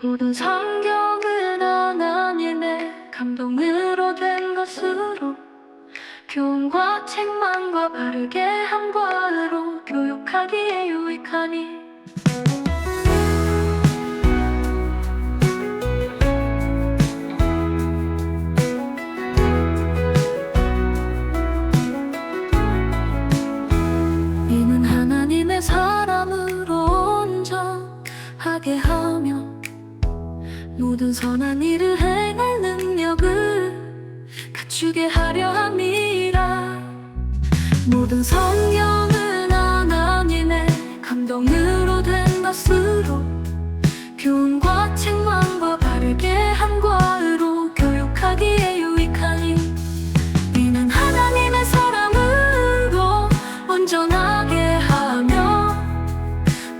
모든 성경은 하나님의 감동으로 된 것으로 교훈과 책망과 바르게 함과 의로 교육하기에 유익하니 이는 하나님의 사람으로 온전하게 하며 모든 선한 일을 행할 능력을 갖추게 하려 함이라. 모든 성경은 하나님의 감동으로 된 것으로 교훈과 책망과 바르게 함과 의로 교육하기에 유익하니 이는 하나님의 사람으로 온전하게 하며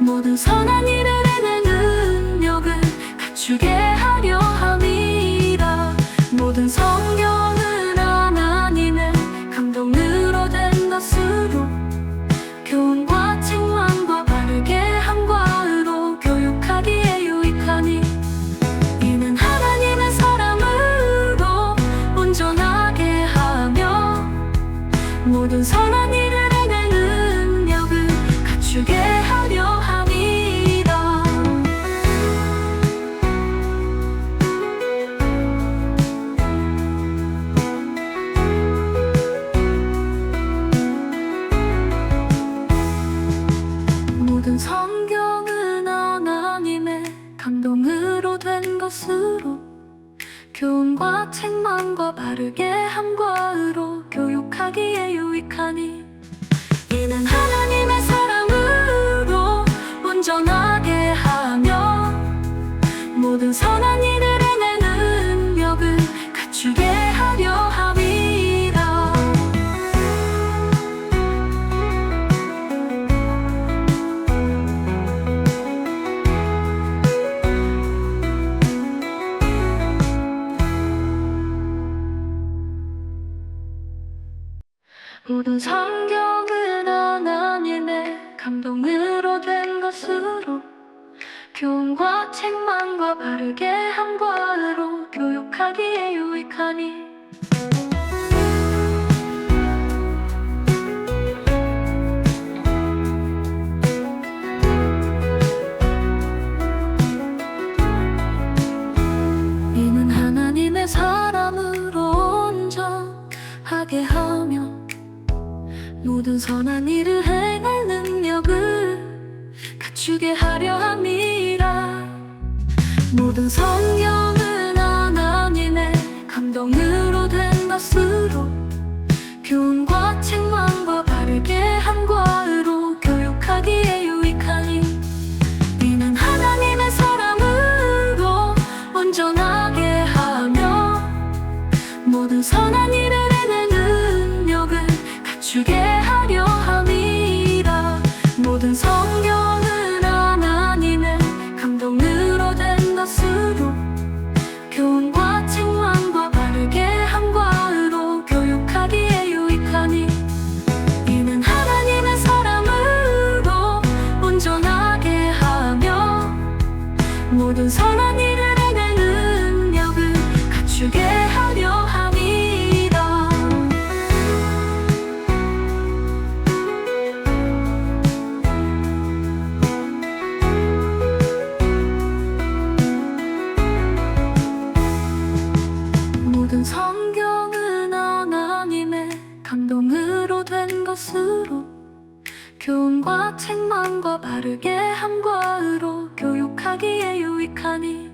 모든 선한 일을 행할 능력을 갖추게 하려 함이라. 모든 성경은 하나님의 감동으로 된 것으로 교훈과 책망과 바르게 함과 의로 교육하기에 유익하니 이는 하나님의 사람으로 온전하게 하며 모든 선한 일을 행할 능력을 갖추게 하려 함이라. 모든 성경은 하나님의 감동으로 된 것으로 교훈과 책망과 바르게 함과 의로 교육하기에 유익하니 이는 하나님의 사람으로 온전하게 하며 모든 선한 일을 행할 능력을 갖추게 하려 함이라. 모든 성경은 하나님의 감동으로 된 것으로 교훈과 책망과 바르게 함과 의로 교육하기에 유익하니 이는 하나님의 사람으로 온전하게 하며 모든 선한 일을 행할 능력을 갖추게 하려 함이라. 모든 성경은 하나님의 감동으로 된 것으로 교훈과 책망과 바르게 함과 의로 교육하기에 유익하니 이는 하나님의 사람으로 온전하게 하며 모든 선한 일을 행할 능력을 갖추게 하려 함이라. 모든 성경은 하나님의 감동으로 된 것으로 교훈과 책망과 바르게 함과 의로 교육하기에 유익하니 이는 하나님의 사람으로 온전하게 하며 모든 선한 일을 행할 능력을 갖추게 하려 함이라. 모든 성경은 하나님의 감동으로 된 것으로 교훈과 책망과 바르게 함과 의로 교육하기에 유익하니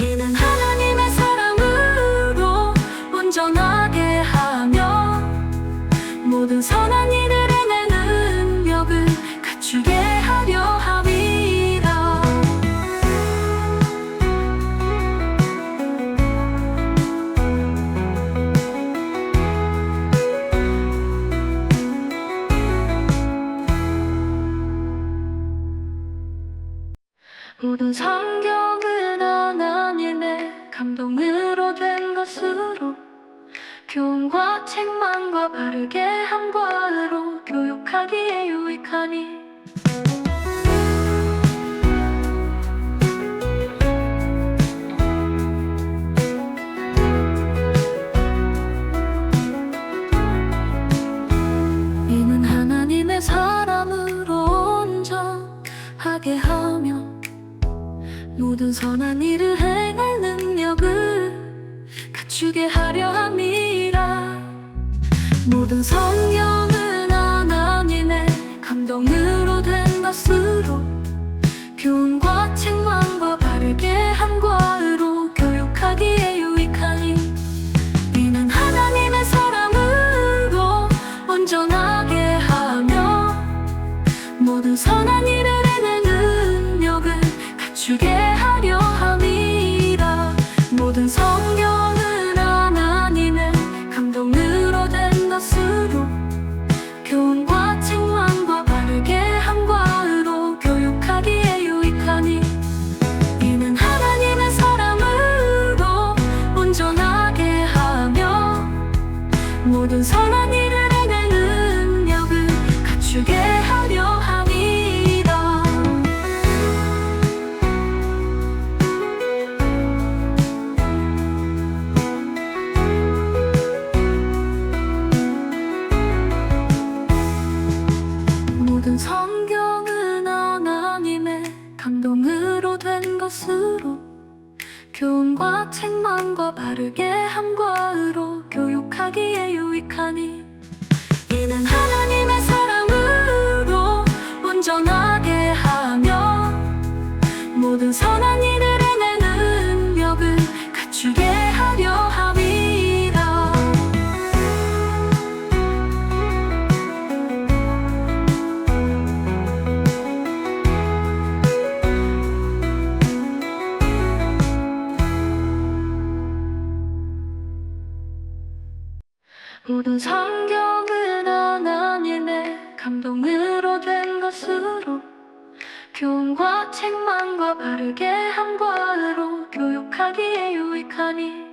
이는 하나님의 사람으로 온전하게 하며 모든 선한 일을 행할 능력을 갖추게 하려 함이라. 모든 성경은 하나님의 감동으로 된 것으로 교훈과 책망과 바르게 함과 의로 교육하기에 유익하니 모든 선한 일을 행할 능력을 갖추게 하려 함이라. 모든 성경은 하나님의 감동으로 된 것으로 교훈과 책망과 바르게 함과 의로 교육하기에 유익하니 이는 하나님의 사람으로 온전하게 하며 모든 선한 일을 행할 능력을 갖추게 하려 함이라. 모든 성경은 하나님의 감동으로 된 것으로 교훈과 책망과 바르게 함과 의로 교육하기에 유익하니 이는 하나님의 사람으로 온전하게 하며 모든 선한 일을 행할 능력을 갖추게 하려 함이라. 모든 성경은 하나님의 감동으로 된 것으로 교훈과 책망과 바르게 함과 의로 교육하기에 유익하니 이는 하나님의 사람으로 온전하게 하며 모든 선한 일을 행할 능력을 갖추게 하려 함이라. 모든 성경은 하나님의 감동으로 된 것으로 교훈과 책망과 바르게 함과 의로 교육하기에 유익하니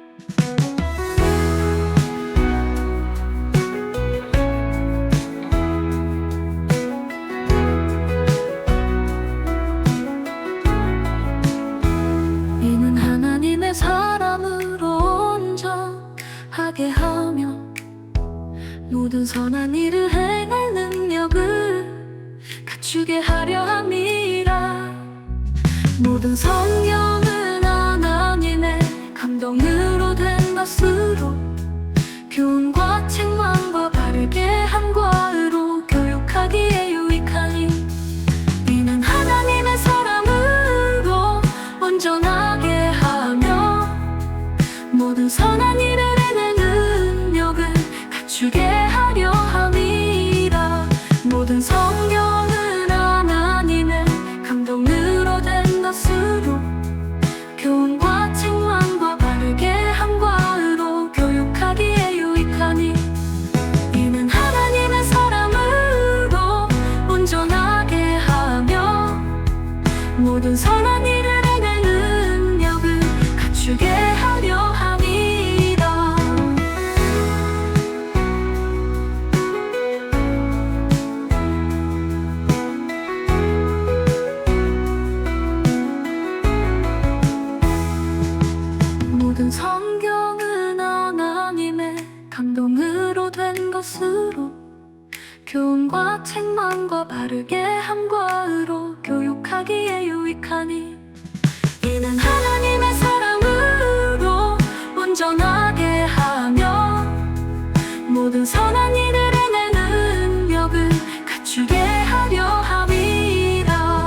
이는 하나님의 사람으로 온전하게 하며 모든 선한 일을 행할 능력을 갖추게 하려 함이라. 모든 성경은 하나님의 감동으로 된 것으로 교훈과 책망과 바르게 함과 의로 교육하기에 유익하니 이는 하나님의 사람으로 온전하게 하며 모든 선한 일을 행할 능력을 갖추게 하려 함이라. 모든 성경은 하나님의 감동으로 된 것으로 교훈과 책망과 바르게 함과 의로 교육하기에 유익하니 이는 하나님의 사람으로 온전하게 하며 모든 선한 일을 행할 능력을 갖추게 하려 함이라. 모든 성경은 하나님의 감동으로 된 것으로 교훈과 책망과 바르게 함과 의로 교육하기에 유익하니 이는 하나님의 사람으로 온전하게 하며 모든 선한 일을 행할 능력을 갖추게 하려 함이라.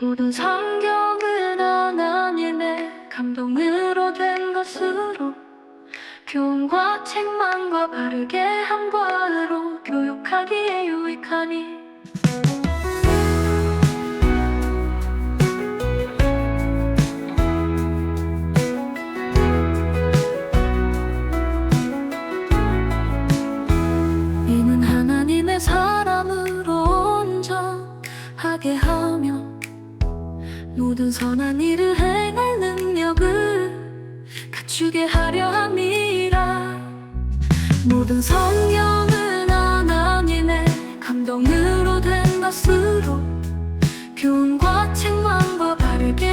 모든 성경은 하나님의 감동으로 된 것으로 교훈과 책망과 바르게 함과 의로 교육하기에 유익하니 이는 하나님의 사람으로 온전하게 하며 모든 선한 일을 행할 능력을 갖추게 하려 함이라. 모든 성경은 하나님의 감동으로 된 것으로 교훈과 책망과 바르게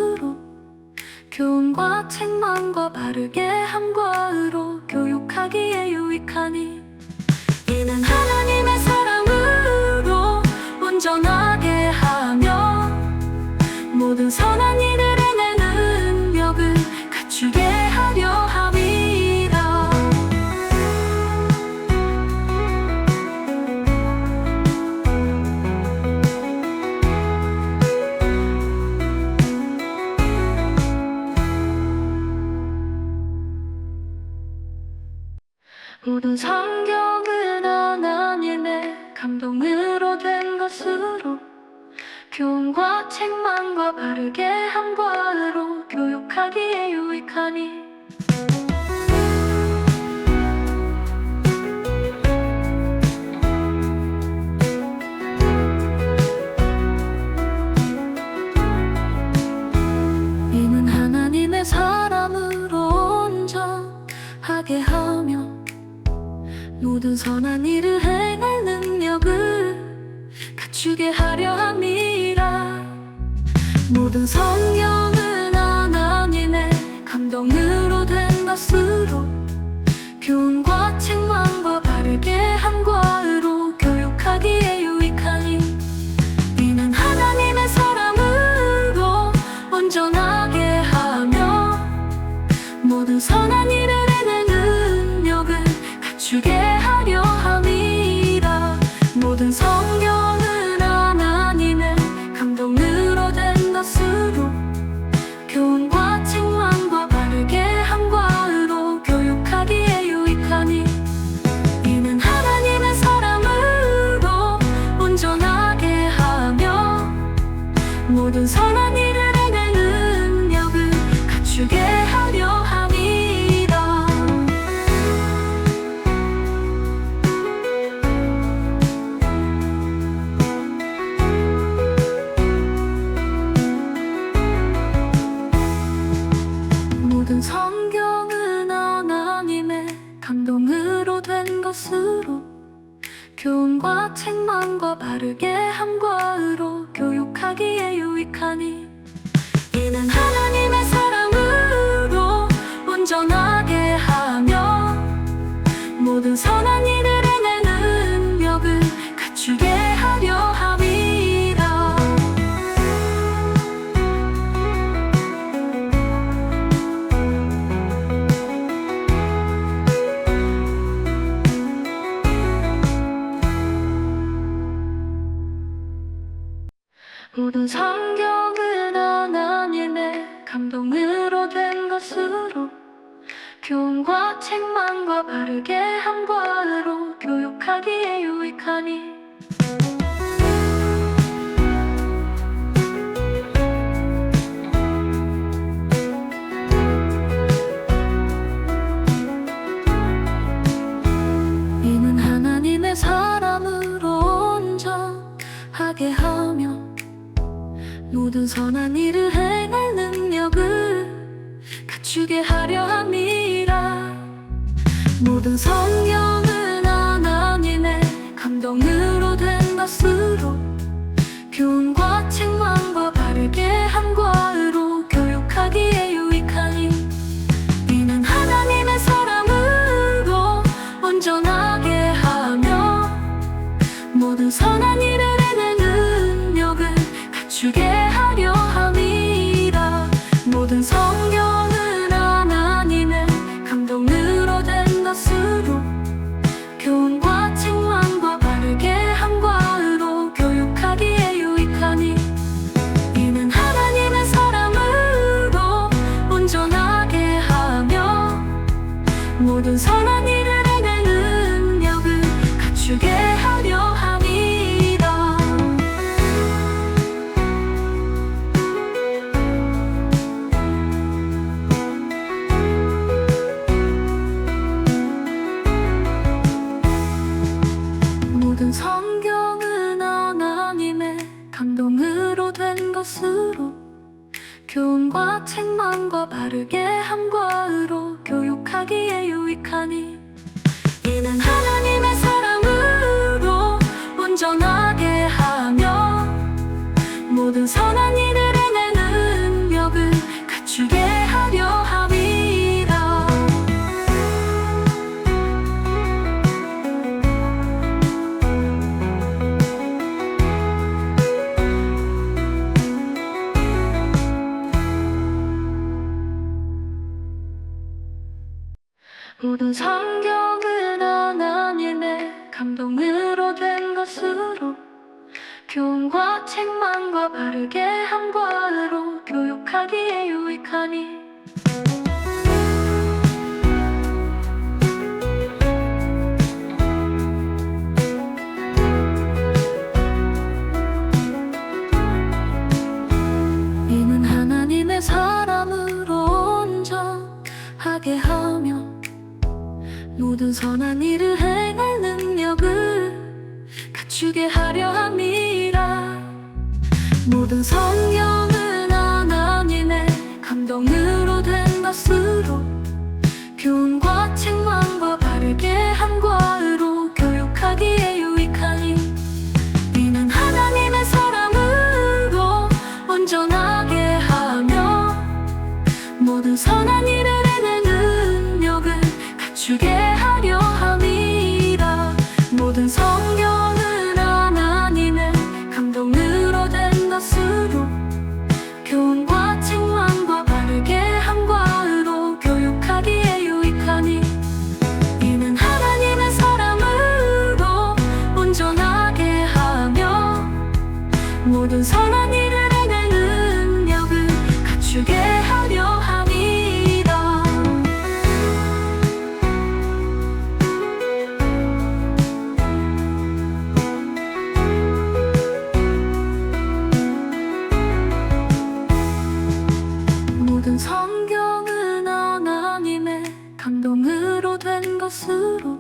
것으로 교훈과 책망과 바르게 함과 의로 교육하기에 유익하니 이는 하나님의 사랑으로 온전하게 하며 모든 선한 일을 해내는 능력을 갖추게 하려 함이라. 모든 성경은 하나님의 감동으로 된 것으로 교훈과 책망과 바르게 함과 의로 교육하기에 유익하니 이는 하나님의 사람으로 온전하게 하며 모든 선한 일을 행할 능력을 갖추게 하려 함이라. 모든 성경은 하나님의 감동으로 된 것으로 교훈과 책망과 바르게 함과 의로 교육하기에 유익하니 이는 하나님의 사람으로 온전하게 하며 모든 선한 일을 해내는 능력을 갖추게 하려 함이라. 모든 성경은 하나님의 감동으로 된 것으로 교훈과 책망과 바르게 함과 의로 교육하기에 유익하니 이는 하나님의 사람으로 온전하게 하며 모든 선한 일을 해내는 능력을 갖추게 하려 함이라. 모든 성경은 하나님의 감동으로 된 것으로 교훈과 책망과 바르게 함과 의로 교육하기에 유익하니 이는 하나님의 사랑으로 온전하게 하며 모든 선한 일을 해내는 능력을 갖추게 하려 함이라. 모든 성경은 하나님의 감동으로 된 것으로 교훈과 책망과 바르게 함과 의로 교육하기에 유익하니 이는 하나님의 사람으로 온전하게 하며 모든 선한 일을 행할 능력을 갖추게 하려 함이라. 모든 성경은 하나님의 감동으로 된 것으로 교훈과 책망과 바르게 함과 의로 교육하기에 유익하니 이는 하나님의 사람으로 온전하게 하며 모든 선한 일을 해내는 능력을 갖추게 하려 함이라. 모든 성경은 하나님의 감동으로 된 것으로 교훈과 책망과 바르게 함과 의로 교육하기에 유익하니 이는 하나님의 사람으로 온전하게 하며 모든 선한 일을 해내는 능력을 갖추게 하려 함이라. 모든 성경은 하나님의 감동으로 된 것으로 교훈과 책망과 바르게 함과 의로 교육하기에 유익하니 이는 하나님의 사랑으로 온전하게 하며 모든 선한 일을 해내는 능력을 모든 성경은 하나님의 감동으로 된 것으로 교훈과 책망과 바르게 함과로 교육하기에 유익하니 이는 하나님의 사람으로 온전하게 하며 모든 선한 일을 행할 능력을 갖추게 하려 함이라. 모든 성경은 하나님의 감동으로 된 것으로 교훈과 책망과 바르게 함과로 교육하기에 유익하니 이는 하나님의 사람으로 온전하게 하며 모든 선한 일을 행할 능력을 갖추게 하려 함이라. 모든 성경은 하나님의 감동으로 된 것으로 교훈과 책망과 바르게 함과로 교육하기에 유익하니 이는 하나님의 사람으로 온전하게 하며 모든 선한 일을 행할 능력을 갖추게 하려 함이라. 모든 성경은 하나님의 감동으로 된 것으로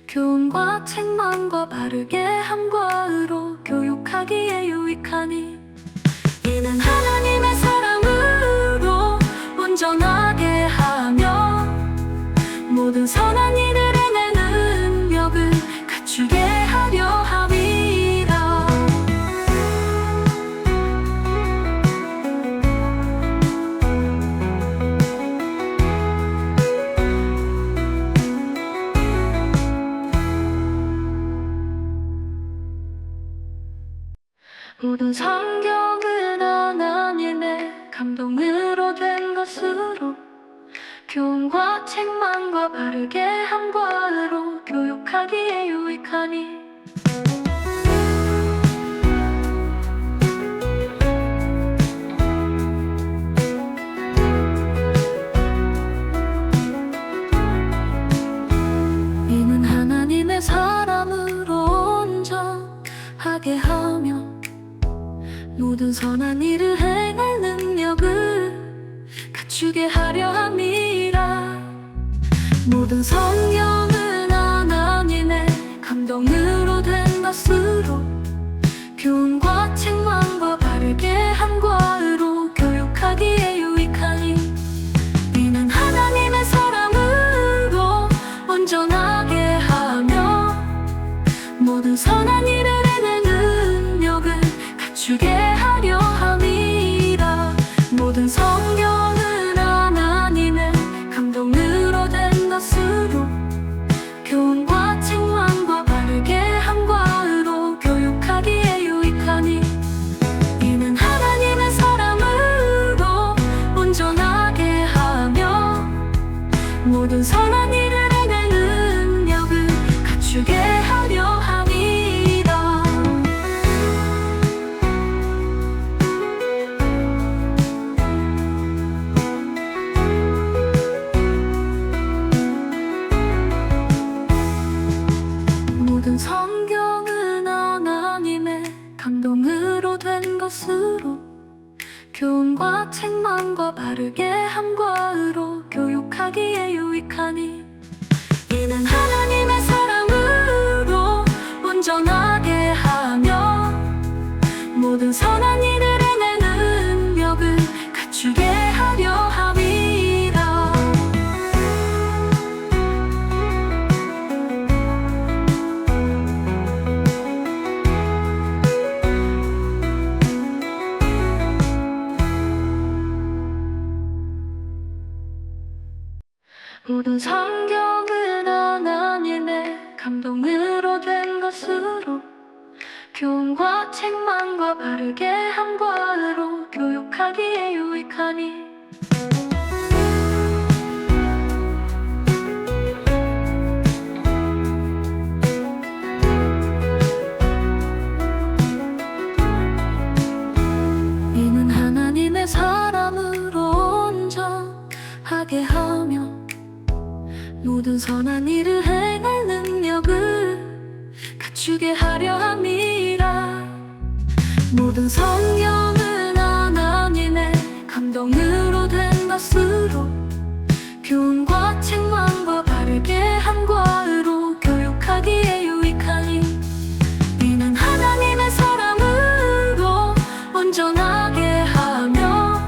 교훈과 책망과 바르게 함과로 교육하기에 유익하니 이는 하나님의 사람으로 온전하게 하며 모든 선한 일을 행할 능력을 갖추게 하려 함이라. 모든 성경은 하나님의 감동으로 된 것으로 교훈과 책망과 바르게 함과로 교육하기에 유익하니 이는 하나님의 사람으로 온전하게 하며 모든 선한 일을 행할 능력을 갖추게 하려 함이라. 모든 성경은 하나님의 감동으로 된 것으로 교훈과 책망과 바르게 함과로 교육하기에 유익하니 이는 하나님의 사람으로 온전하게 하며 모든 선한 일을 행할 능력을 갖추게 하려 함이라. 모든 성경은 하나님의 감동으로 된 것으로 교훈과 책망과 바르게 함과로 교육하기에 유익하니 이는 하나님의 사람으로 온전하게 하며 모든 선한 일을 행할 능력을 갖추게 하려 함이라. 모든 성경은 하나님의 감동으로 된 것으로 교훈과 책망과 바르게 함과로 교육하기에 유익하니 이는 하나님의 사람으로 온전하게 하며 모든 선한 일을 행할 능력을 갖추게 하려 함이라. 모든 성경은 하나님의 감동으로 된 것으로 교훈과 책망과 바르게 함과로 교육하기에 유익하니 하게 하며 모든 선한 일을 행할 능력을 갖추게 하려 함이라. 모든 성경은 하나님의 감동으로 된 것으로 교훈과 책망과 바르게 함과 의로 교육하기에 유익하니 이는 하나님의 사람으로 온전하게 하며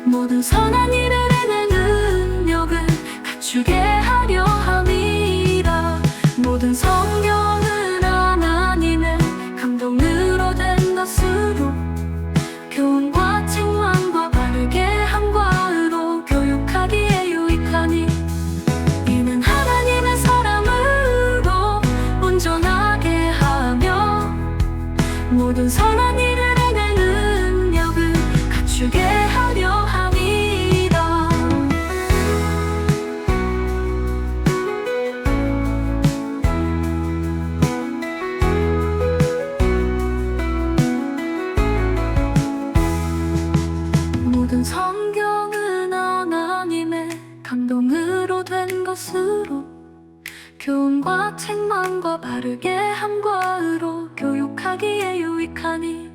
모든 선한 일을 해낼 능력을 갖추게 하려 함이라. 모든 성경은 하나님의 감동으로 된 것으로 교훈과 책망과 바르게 함과 의로 교육하기에 유익하니 이는 하나님의 사람으로 온전하게 하며 모든 선한 일을 해낼 능력을 갖추게 하려 함이라. 모든 성경은 하나님의 감동으로 된 것으로 교훈과 책망과 바르게 함과 의로 교육하기에 유익하니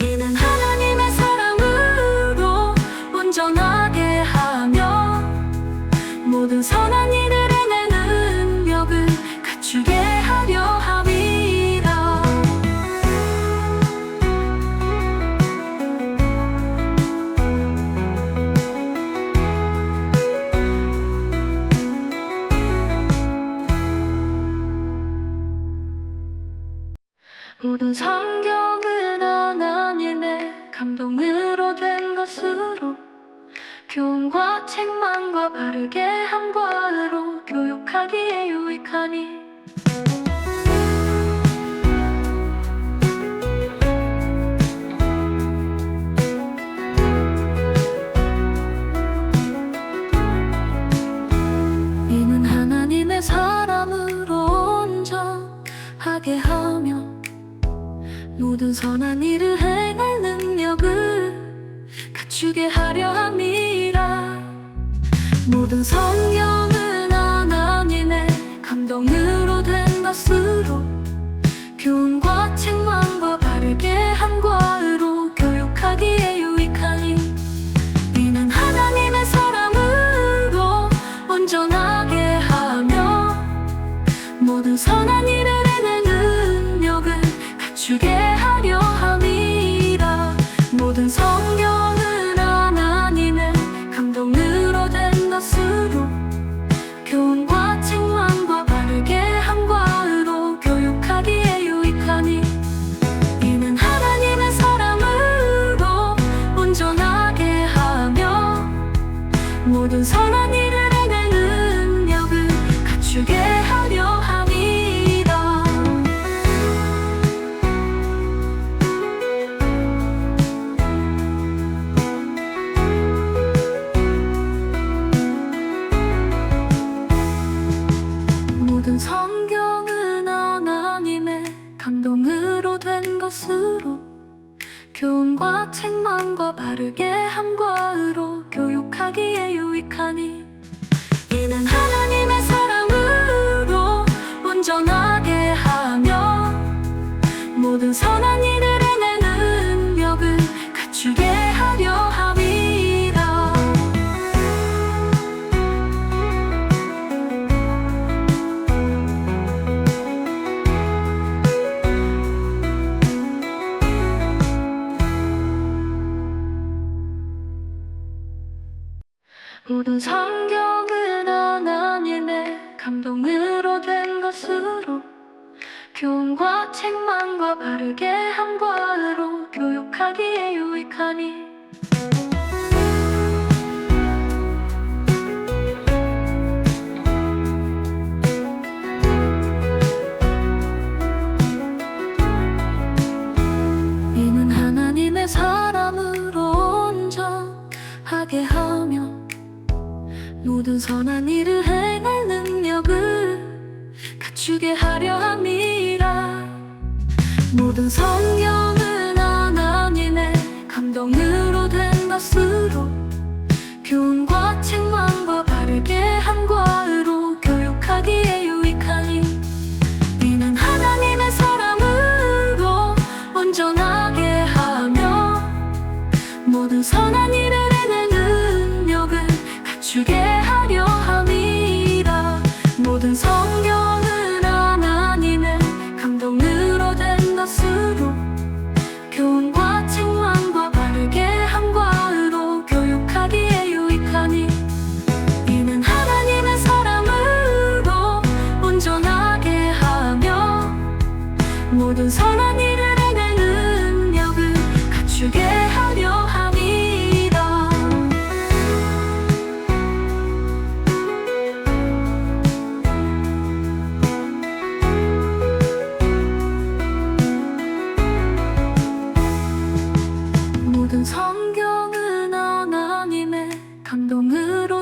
이는 하나님의 사람으로 온전하게 하며 모든 선한 일을 해낼 능력을 갖추게 하려 함이라. 모든 성경은 하나님의 감동으로 된 것으로 교훈과 책망과 바르게 함과 의로 교육하기에 유익하니 이는 하나님의 사람으로 온전하게 하며 모든 선한 일을 행할 능력을 갖추게 하려 함이라. 모든 성경은 하나님의 감동으로 된 것으로 교훈과 책망과 바르게 함과 의로 교육하기에 유익하니 이는 하나님의 사람으로 온전하게 하며 모든 선한 일을 해낼 능력을 갖추게 하려 함이라. 모든 성경은 하나님의 감동으로 된 것으로 교훈과 책망과 바르게 함과 의로 교육하기에 유익하니 이는 하나님의 사람으로 온전하게 하며 모든 선한 일을 해낼 능력을 갖추게 하려 함이라. 모든 성경은 하나님의 감동으로 된 것으로 교훈과 책망과 바르게 함과 의로 교육하기에 유익하니 이는 하나님의 사람으로 온전하게 하며 모든 선한 일을 해낼 능력을 갖추게 하려 함이라. 모든 성경은 하나님의 감동으로 된 것으로 교훈과 책망과 바르게 함과 의로 교육하기에 유익하니 이는 하나님의 사람으로 온전하게 하며 모든 선한 일을 행할 능력을 갖추게 하려 함이라. 모든 성경은 하나님의 감동으로 된 것으로 교훈과 책망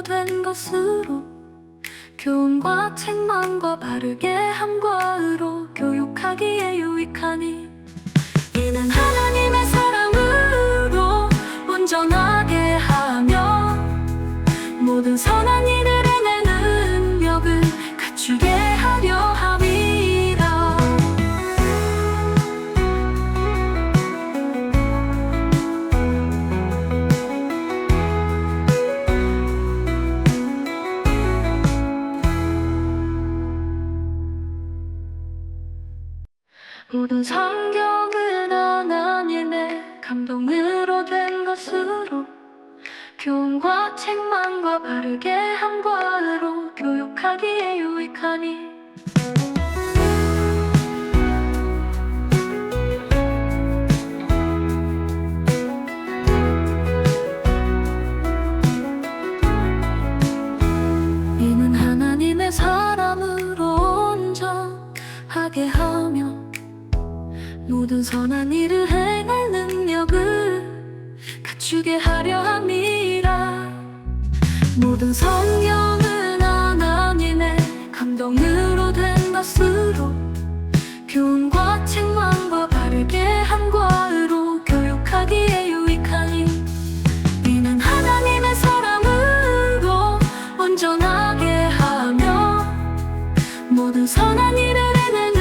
된 것으로 교훈과 책망과 바르게 함과 의로 교육하기에 유익하니 이는 하나님의 사랑으로 온전하게 하며 모든 선한 일을 해내는 능력을 갖추게 하려 함이라. 모든 성경은 하나님의 감동으로 된 것으로 교훈과 책망과 바르게 함과 의로 교육하기에 유익하니 이는 하나님의 사람으로 온전하게 하며 모든 선한 일을 행할 능력을 갖추게 하려 함이라. 모든 성경은 하나님의 감동으로 된 것으로 교훈과 책망과 바르게 함과 의로 교육하기에 유익하니 이는 하나님의 사람으로 온전하게 하며 모든 선한 일을 해내는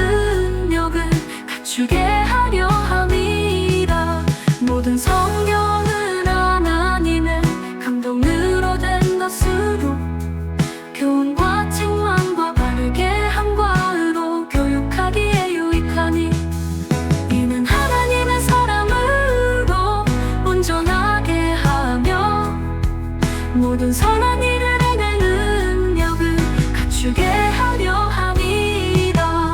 능력을 갖추게 하려 함이라. 모든 성경은 하나님의 감동으로 된 것으로 교훈과 책망과 바르게 함과 의로 교육하기에 유익하니 이는 하나님의 사람으로 온전하게 하며 모든 선한 일을 해내는 능력을 갖추게 하려 함이라.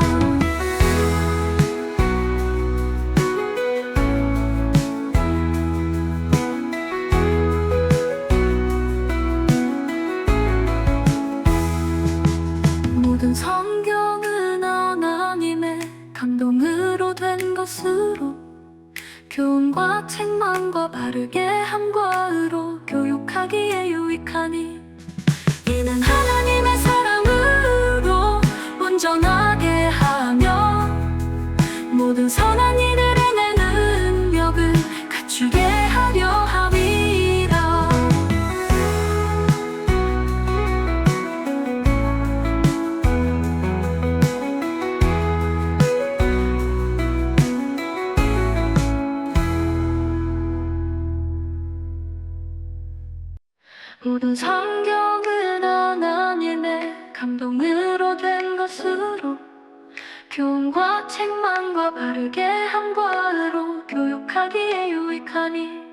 모든 성경은 하나님의 감동으로 된 것으로 교훈과 책망과 바르게 함과 의로 교육하기에 유익하니 이는 하나님의 사랑으로 온전하게 하며 모든 선한 일을 해내는 능력을 갖추게 하려 함이라. 모든 성경은 하나님의 감동으로 된 것으로 교훈과 책망과 바르게 함과 의로 교육하기에 유익하니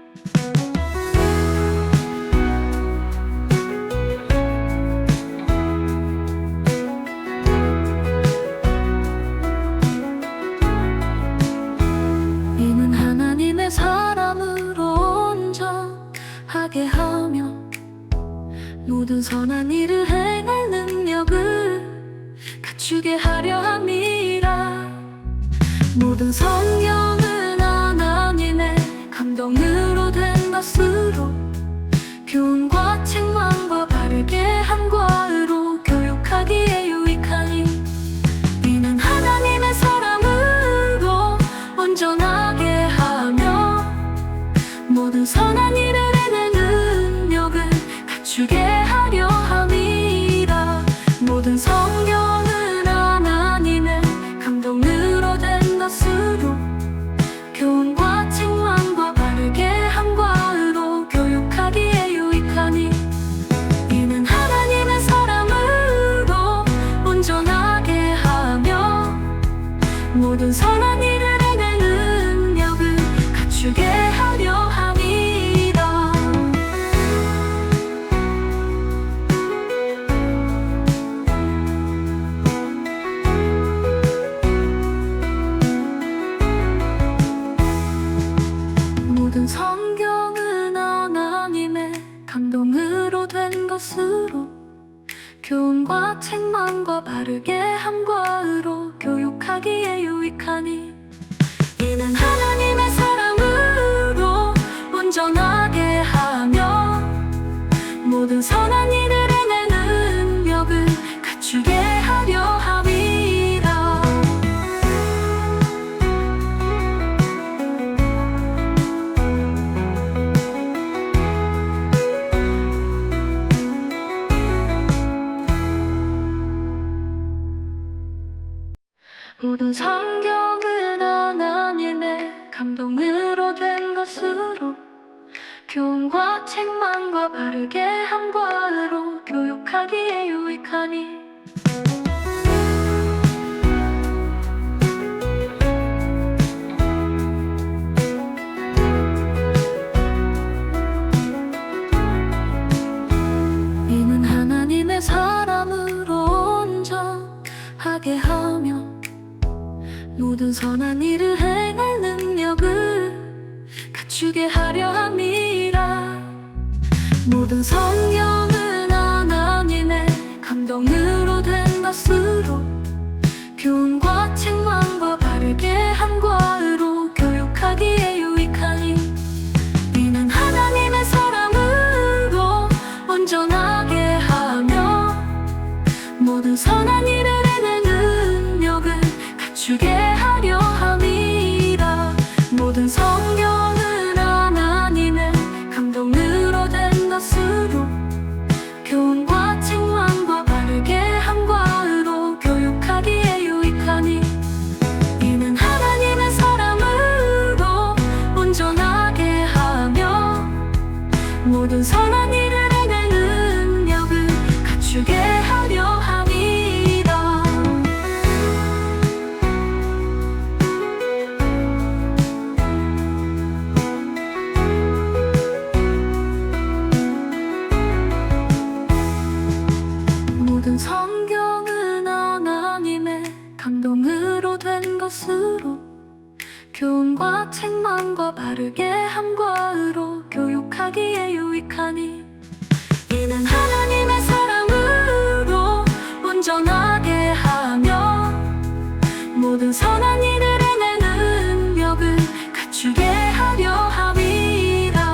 이는 하나님의 사람으로 온전하게 하며 모든 선한 일을 행할 능력을 갖추게 하려 함이라. 모든 성경은 하나님의 감동으로 된 것으로 교훈과 책망과 바르게 함과 의로 교육하기에 유익하니 이는 하나님의 사람으로 온전하게 하며 모든 선한 일을 해내는 능력을 갖추게 하려 함이라. 모든 성경은 하나님의 감동으로 된 것으로 교훈과 책망과 바르게 함과 의로 교육하기에 유익하니 이는 하나님의 사람으로 온전하게 하며 모든 선한 일을 해내는 능력을 갖추게 하려 함이라. 모든 성경은 하나님의 감동으로 된 것으로 교훈과 책망과 바르게 함과 의로 교육하기에 유익하니 이는 하나님의 사랑으로 온전하게 하며 모든 선한 일을 모든 성경은 하나님의 감동으로 된 것으로 교훈과 책망과 바르게 함과로 교육하기에 유익하니 이는 하나님의 사람으로 온전하게 하며 모든 선한 일을 행할 능력을 갖추게 하려 함이라. 모든 성경은 하나님의 감동으로 된 것으로 교훈과 책망과 바르게 함과로 교육하기에 유익하니 이는 하나님의 사람으로 온전하게 하며 모든 선한 일을 행할 능력을 갖추게 하려 함이라. 모든 성경은 하나님의 감동으로 된 것으로 교훈과 책망과 바르게 함과로 교육하기에 유익하니 이는 하나님의 사람으로 온전하게 하며 모든 선한 일을 행할 능력을 갖추게 하려 함이라. 모든 성경은 하나님의 감동으로 된 것으로 교훈과 책망과 바르게 함과로 교육하기에 유익하니 이는 하나님의 사람으로 온전하게 하며 모든 선한 일을 행할 능력을 갖추게 하려 함이라.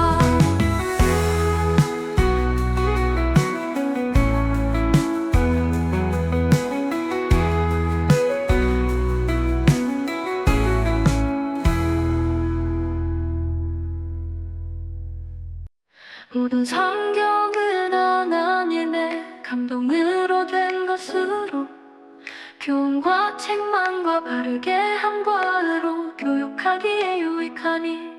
모든 성경은 하나님의 감동으로 된 것으로 교훈과 책망과 바르게 함과로 교육하기에 유익하니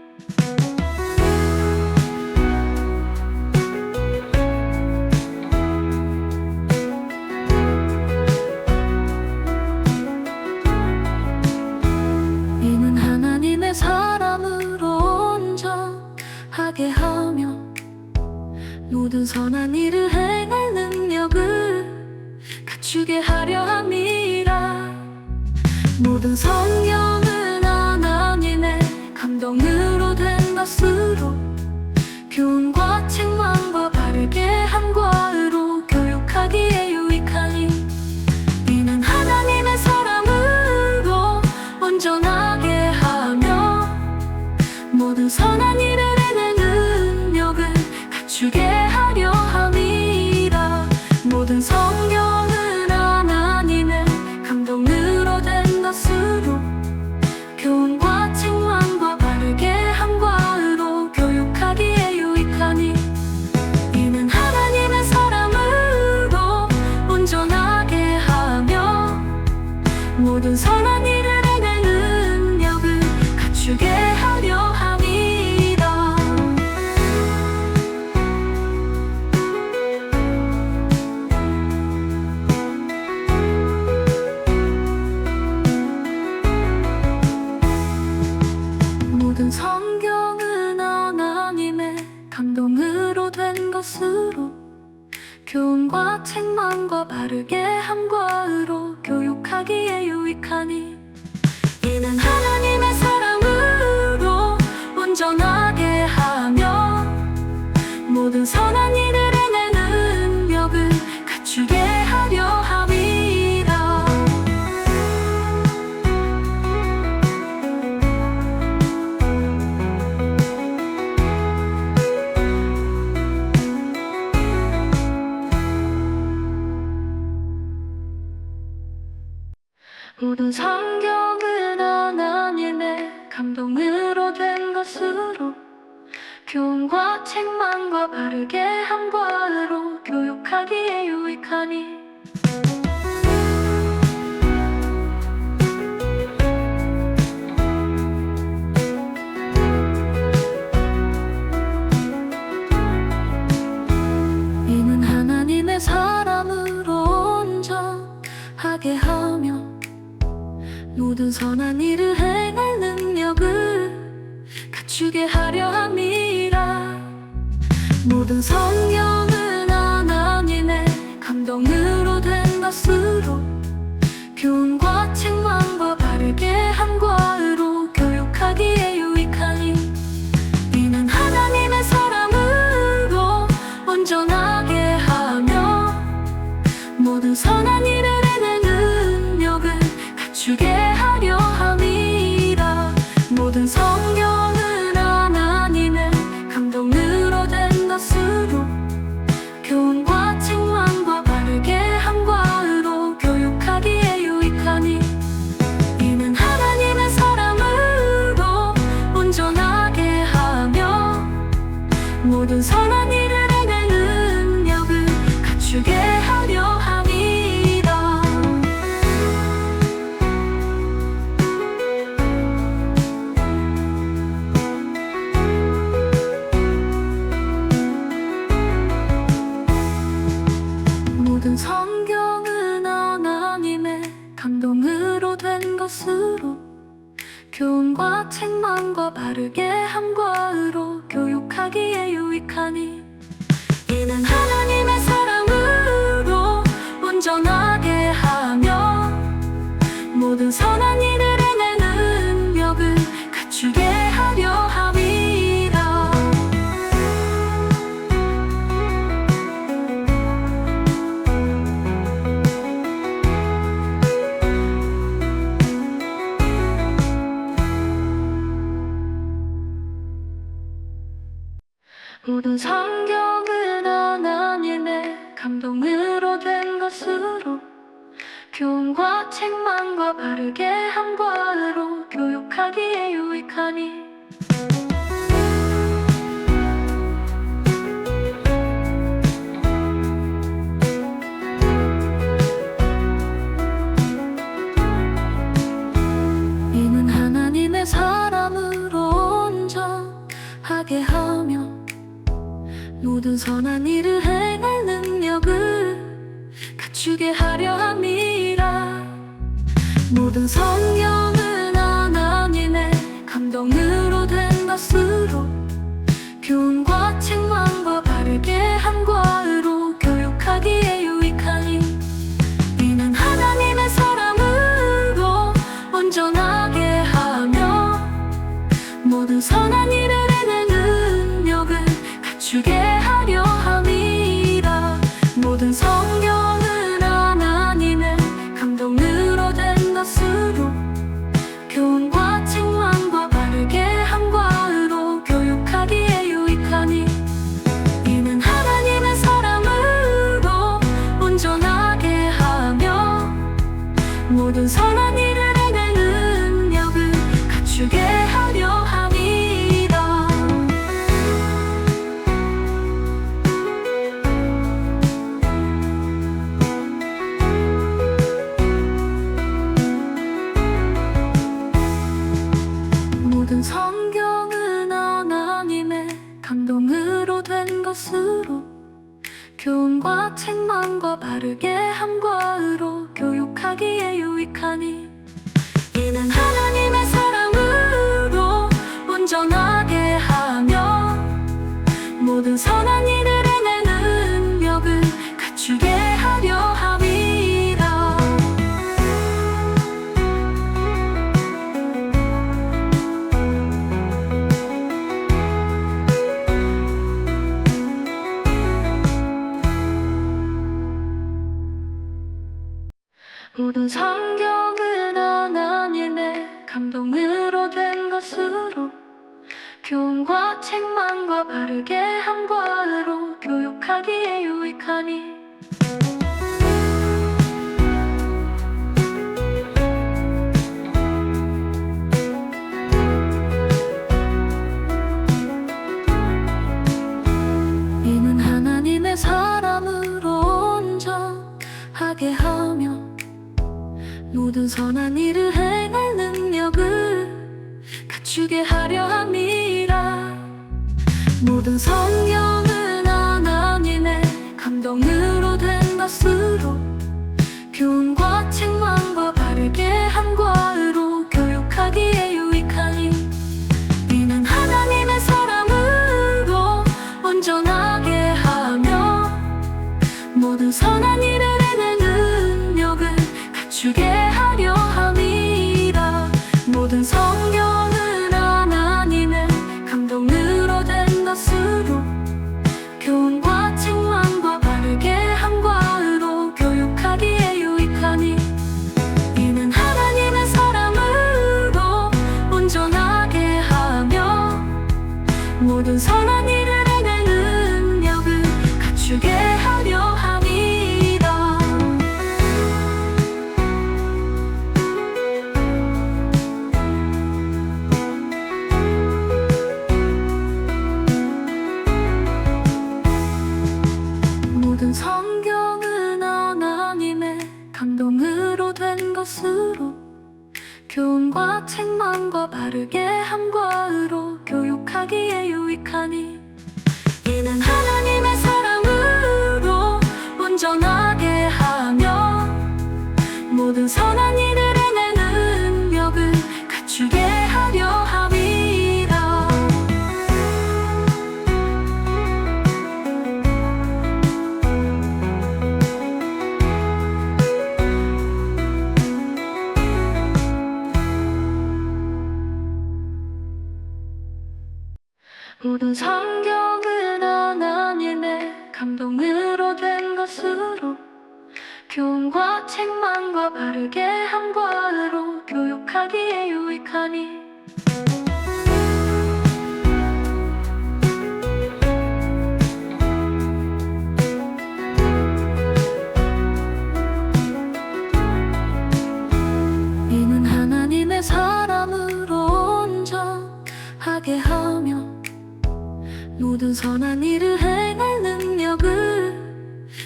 이는 하나님의 사람으로 온전하게 하며 모든 선한 일을 행할 능력을 갖추게 하려 함이라. 모든 성경은 하나님의 감동으로 된 것으로 교훈과 책망과 바르게 함과로 교육하기에 유익하니 이는 하나님의 사람으로 온전하게 하며 모든 선한 일을 행할 능력을 갖추게 하려 함이라. 모든 성경은 하나님의 감동으로 된 것으로 교훈과 책망과 바르게 함과로 교육하기에 유익하니 이는 하나님의 사람으로 온전하게 하며 모든 선한 일을 행할 능력을 갖추게 하려 함이라. 모든 성경은 하나님의 감동으로 된 것으로 교훈과 책망과 바르게 함과로 교육하기에 유익하니 이는 하나님의 사람으로 온전하게 하며 모든 선한 일을 행할 능력을 갖추게 하려 함이라. 모든 성경은 하나님의 감동으로 된 것으로 교훈과 책망과 바르게 함과로 교육하기에 유익하니 모든 선한 일을 행할 능력을 갖추게 하려 함이라. 모든 성경은 하나님의 감동으로 된 것으로 교훈과 책망과 바르게 함과 의로 교육하기에 유익하니 이는 하나님의 사람으로 온전하게 하며 모든 선한 일을 해낼 능력을 갖추게 하려 함이라. 모든 성경은 하나님의 감동으로 된 것으로 교훈과 책망과 바르게 함과 의로 교육하기에 유익하니 이는 하나님의 사람으로 온전하게 하며 모든 선한 일을 해낼 능력을 갖추게 하려 함이라. 모든 성경은 하나님의 감동으로 된 것으로 교훈과 책망과 바르게 함과 의로 교육하기에 유익하니 이는 하나님의 사람으로 온전하게 하며 모든 선한 일을 해낼 능력을 갖추게 하려 함이라. 모든 성경은 하나님의 감동으로 된 것으로 교훈과 책망과 바르게 함과 의로 교육하기에 유익하니 이는 하나님의 사람으로 온전하게 하며 모든 선한 일을 행할 능력을 갖추게 하려 함이라. 모든 성경은 하나님의 감동으로 된 것으로 교훈과 책망과 바르게 함과 의로 교육하기에 유익하니 이는 하나님의 사람으로 온전하게 하며 모든 선한 일을 해낼 능력을 갖추게 하려 함이라. 모든 성경은 하나님의 감동으로 된 것으로 교훈과 책망과 바르게 함과 의로 교육하기에 유익하니 이는 하나님의 사람으로 온전하게 하며 모든 선한 일을 해낼 능력을 갖추게 하려 함이라. 모든 성경은 하나님의 감동으로 된 것으로 교훈과 책망과 바르게 함과 의로 교육하기에 유익하니 이는 하나님의 사람으로 온전하게 하며 모든 선한 일을 해낼 능력을 갖추게 하려 함이라. 모든 성경은 하나님의 감동으로 된 것으로 교훈과 책망과 바르게 함과 의로 교육하기에 유익하니 이는 하나님의 사람으로 온전하게 하며 모든 선한 일을 행할 능력을 갖추게 하려 함이라. 모든 성경은 하나님의 감동으로 된 것으로 교훈과 책망과 바르게 함과 의로 모든 선한 일을 해내는 능력을 갖추게 하려 함이라. 모든 성경은 하나님의 감동으로 된 것으로 교훈과 책망과 바르게 함과 의로 교육하기에 유익하니, 이는 하나님의 사람으로 온전하게 하며 모든 선한 일을 해내는 능력을 갖추게 하려 함이라. 모든 성경은 하나님의 감동으로 된 것으로 교훈과 책망과 바르게 함과 의로 교육하기에 유익하니, 이는 하나님의 사람으로 온전하게 하며 모든 선한 일을 해내는 능력을 갖추게 하려 함이라. 모든 성경은 하나님의 감동으로 된 것으로 교훈과 책망과 바르게 함과 의로 교육하기에 유익하니, 이는 하나님의 사람으로 온전하게 하며 모든 선한 일을 해낼 능력을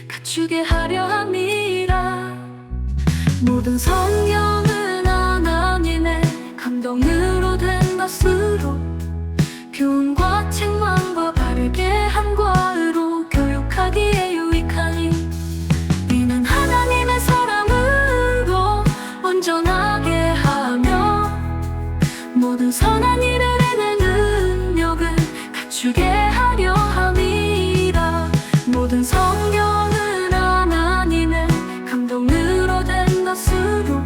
갖추게 하려 함이라. 모든 성경은 하나님의 감동으로 된 것으로 교훈과 책망과 바르게 함과 의로 교육하기에 유익하니, 이는 하나님의 사람으로 온전하게 하며 모든 선한 일을 해내는 능력을 갖추게 하려 함이라. 모든 성경은 하나님의 감동으로 된 것으로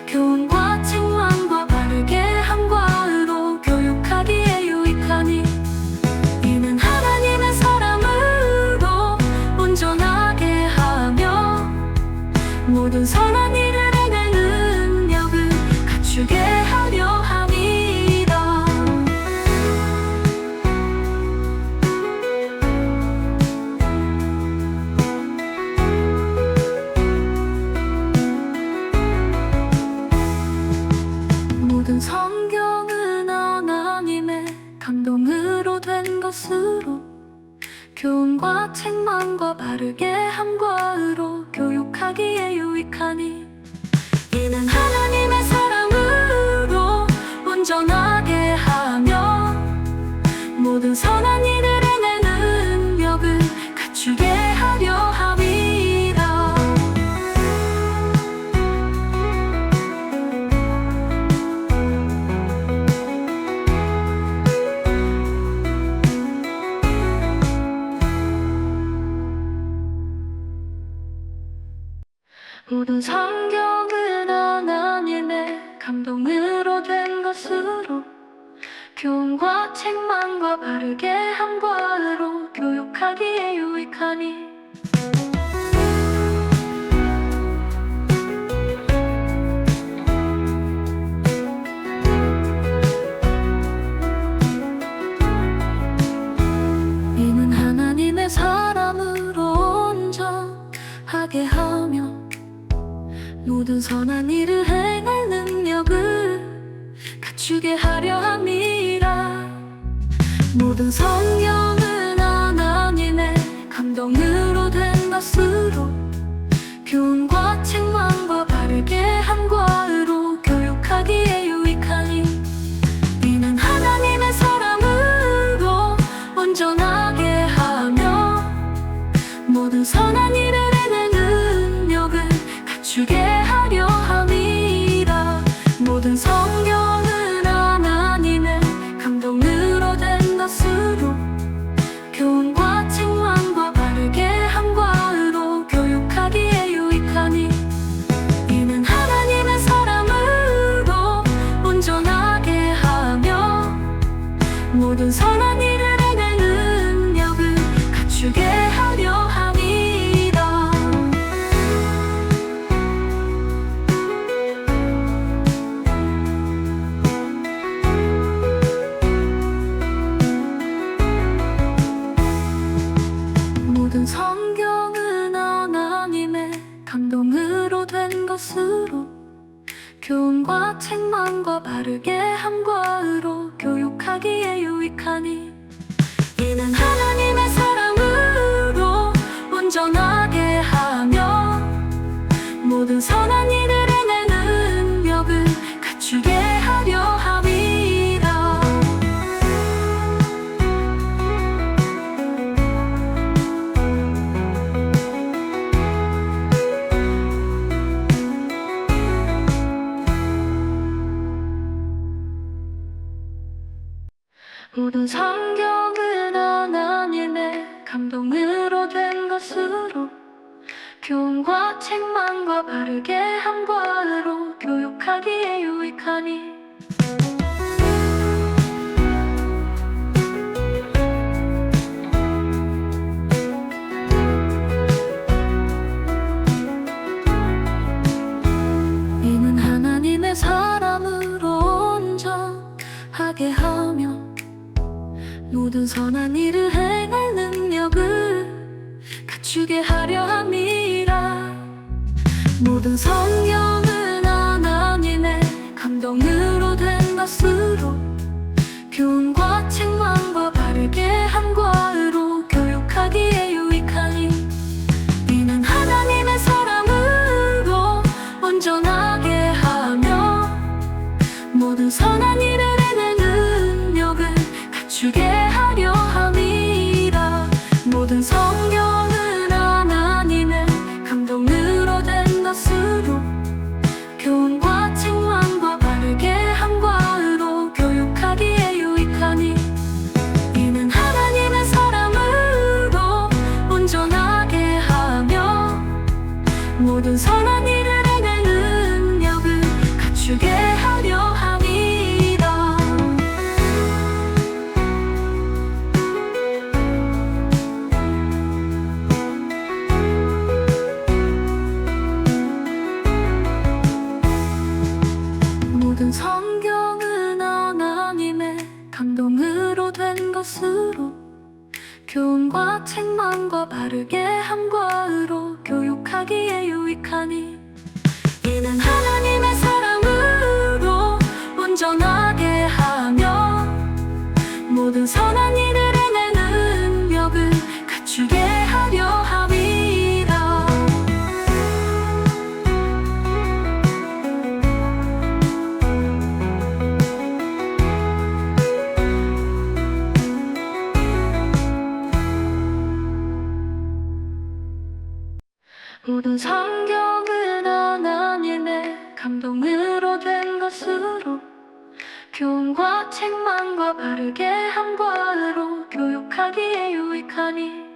교훈과 책망과 바르게 함과 의로 교육하기에 유익하니, 이는 하나님의 사람으로 온전하게 하며 모든 선한 일을 해내는 능력을 갖추게 하려 함이라. 모든 성경은 하나님의 감동으로 된 것으로 교훈과 책망과 바르게 함과 의로 교육하기에 유익하니, 이는 하나님의 사람으로 온전하게 하며 모든 선한 일을 해내는 능력을 갖추게 하려 함이라. 모든 성경은 하나님의 감동으로 된 것으로 교훈과 책망과 바르게 함과 의로 교육하기에 유익하니, 이는 하나님의 사람으로 온전하게 하며 모든 선한 일을 해낼 능력을 갖추게 하려 함이라. 모든 성경은 하나님의 감동으로 된 것으로 교훈과 책망과 바르게 함과 의로 교육하기에 유익하니, 이는 하나님의 사람으로 온전하게 하며 모든 선한 일을 해내는 능력을 갖추게 하려 함이라. 모든 성경은 하나님의 감동으로 된 것으로 교훈과 책망과 바르게 함과 의로 것으로 교훈과 책망과 바르게 함과 의로 교육하기에 유익하니 이는 하나님의 사랑으로 온전하게 하며 모든 선한 일을 해내는 능력을 갖추게 하려 함이라. 모든 성경은 하나님의 감동으로 된 것으로 교훈과 책망과 바르게 함과 의로 교육하기에 유익하니 이는 하나님의 사람으로 온전하게 하며 모든 선한 일을 행할 능력을 갖추게 하려 함이라. 모든 성경은 하나님의 감동으로 된 것으로 교훈과 책망과 바르게 함과 의로 교육하기에 유익하니 이는 하나님의 사랑으로 온전하게 하며 모든 선한 일을 해내는 능력을 갖추게 하려 함이라. 모든 성경은 하나님의 감동으로 된 것으로 교훈과 책망과 바르게 함과 의로 교육하기에 유익하니 이는 하나님의 사랑으로 온전하게 하며 모든 선한 일을 해내는 능력을 갖추게 하려 함이라. 모든 성경은 하나님의 감동으로 된 것으로 교훈과 책망과 바르게 함과 의로 교육하기에 유익하니 이는 하나님의 사랑으로 온전하게 하며 모든 선한 일을 해내는 능력을 갖추게 하려 함이라. 모든 성경은 하나님의 감동으로 된 것으로 교훈과 책망과 바르게 함과 의로 교육하기에 유익하니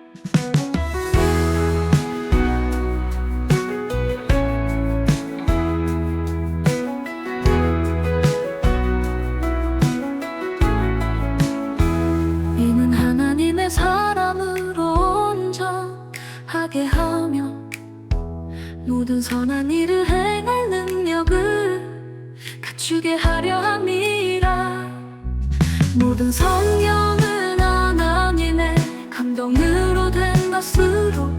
이는 하나님의 사람으로 온전하게 하며 모든 선한 일을 행할 능력을 갖추게 하려 함이라. 모든 성경은 하나님의 감동으로 된 것으로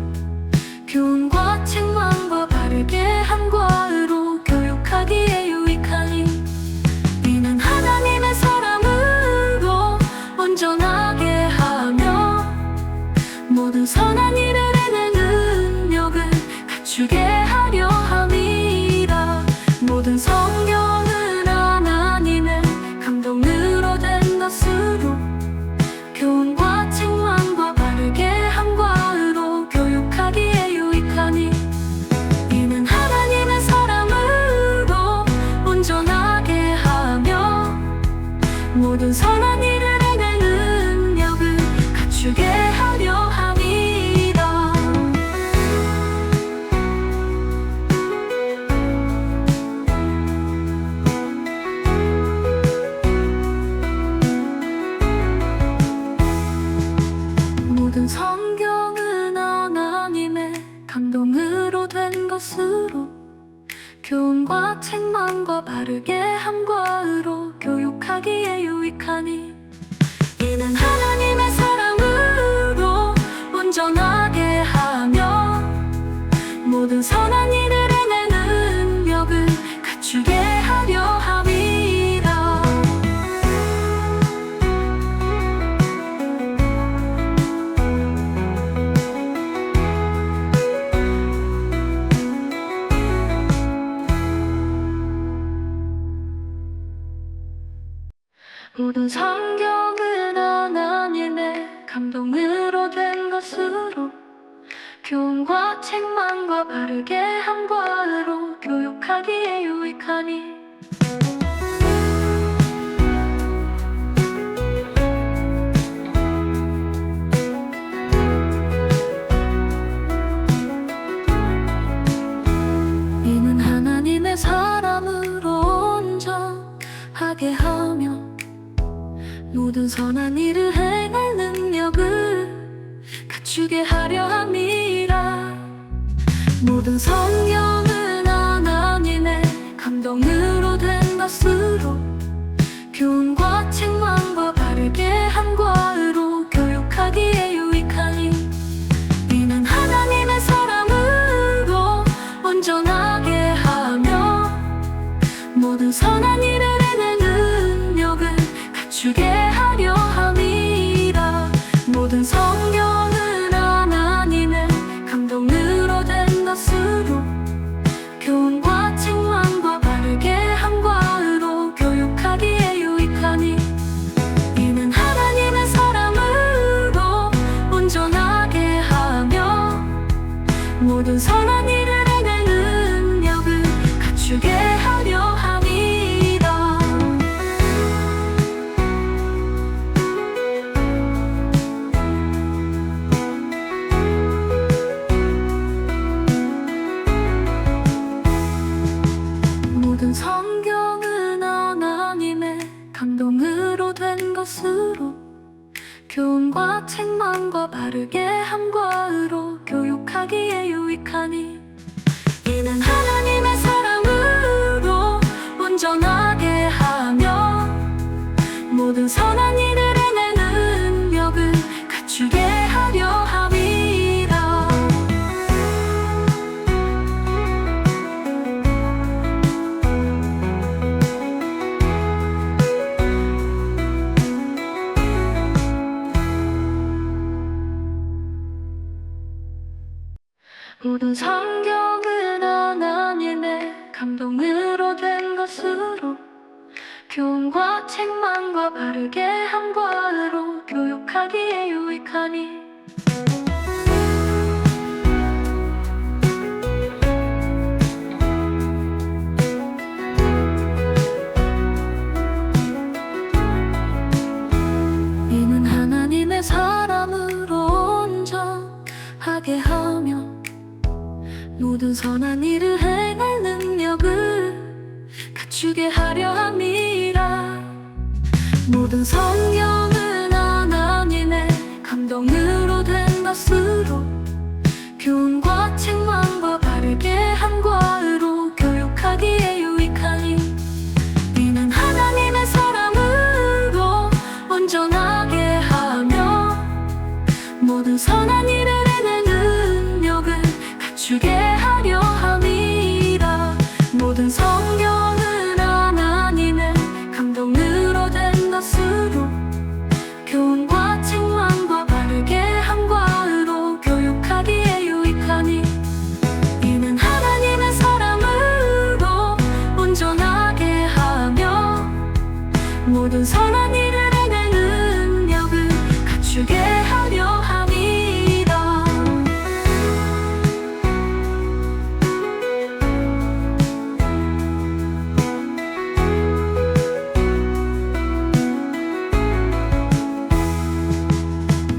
교훈과 책망과 바르게 함과 의로 교육하기에 유익하니 이는 하나님의 사랑으로 온전하게 하며 모든 선한 일을 해내는 능력을 갖추게 하려 함이라. 모든 성경은 하나님의 감동으로 된 것으로 교훈과 책망과 바르게 함과 의로 교육하기에 유익하니 이는 하나님의 사랑으로 온전하게 하며 모든 선한 일을 해내는 능력을 갖추게 하려 함이라. 모든 성경은 하나님의 감동으로 된 것으로 교훈과 책망과 바르게 함과 의로 교육하기에 유익하니 이는 하나님의 사랑으로 온전하게 하며 모든 선한 일을 해내는 모든 성경은 하나님의 감동으로 된 것으로 교훈과 책망과 바르게 함과로 교육하기에 유익하니 이는 하나님의 사람으로 온전하게 하며 모든 선한 일을 행할 능력을 갖추게 하려 함이라. 모든 성경은 하나님의 감동으로 된 것으로 교훈과 책망과 바르게 함과로 교육하기에 유익하니 이는 하나님의 사람으로 온전하게 하며 모든 선한 일을 행할 능력을 갖추게 하려 함이라. 모든 성경은 하나님의 감동으로 된 것으로 교훈과 책망과 바르게 함과로 교육하기에 유익하니 이는 하나님의 사람으로 온전하게 하며 모든 선한 일을 행할 능력을 갖추게 하려 함이라. 모든 성경은 하나님의 감동으로 된 것으로 교훈과 책망과 바르게 함과로 교육하기에 유익하니 이는 하나님의 사람으로 온전하게 하며 모든 선한 일을 행할 능력을 갖추게 하려 함이라. 모든 성경은 하나님의 감동으로 된 것으로 교훈과 책망과 바르게 함과로 교육하기에 유익하니 이는 하나님의 사람으로 온전하게 하며 모든 선한 일을 행할 능력을 갖추게 하려 함이라. 모든 성경은 하나님의 감동으로 된 것으로 교훈과 책망과 바르게 함과로 교육하기에 유익하니 이는 하나님의 사람으로 온전하게 하며 모든 선한 일을 행할 능력을 갖추게 하려 함이라. 모든 성경은 하나님의 감동으로 된 것으로 교훈과 책망과 바르게 함과로 교육하기에 유익하니 이는 하나님의 사람으로 온전하게 하며 모든 선한 일을 행할 능력을 갖추게 하려 함이라.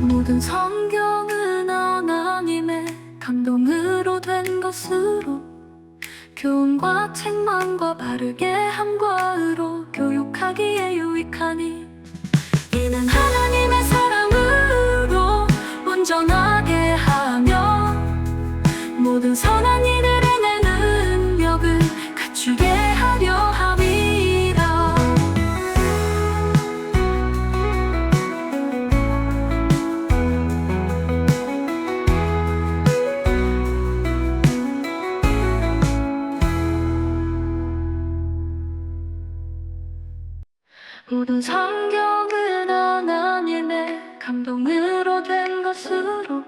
모든 성경은 하나님의 감동으로 된 것으로 교훈과 책망과 바르게 함과로 교육하기에 유익하니 이는 하나님의 사람으로 온전하게 하며 모든 선한 일을 행할 능력을 갖추게 하려 함이라. 모든 성경은 하나님의 감동으로 된 것으로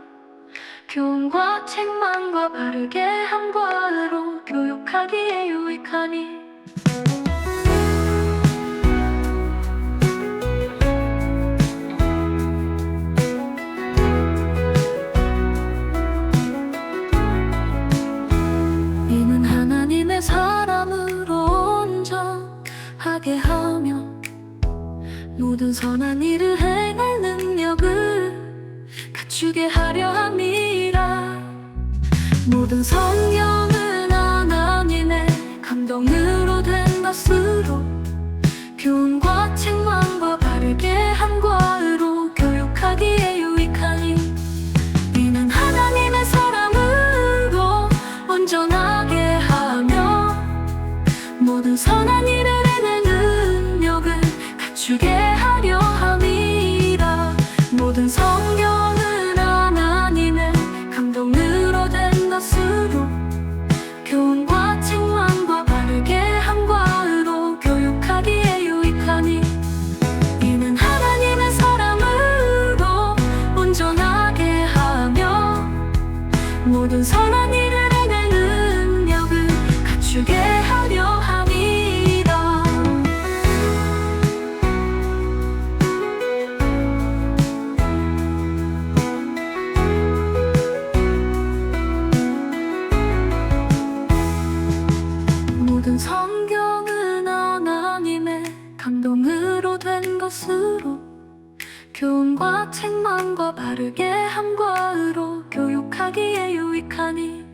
교훈과 책망과 바르게 함과로 교육하기에 유익하니 모든 선한 일을 행할 능력을 갖추게 하려 함이라. 모든 성경은 하나님의 감동으로 된 것으로 교훈과 책망과 바르게 함과의로 교육하기에 유익하니 이는 하나님의 사람으로 온전하게 하며 모든 선한 일을 행할 능력을 갖추게 하려 함이라. 모든 성경은 하나님의 감동으로 된 것으로 교훈과 책망과 바르게 함과 의로 교육하기에 유익하니 이는 하나님의 사람으로 온전하게 하며 모든 선한 일을 행할 능력을 갖추게 하려 함이라. 모든 성경은 하나님의 감동으로 된 것으로 교훈과 책망과 바르게 함과 의로 교육하기에 유익하니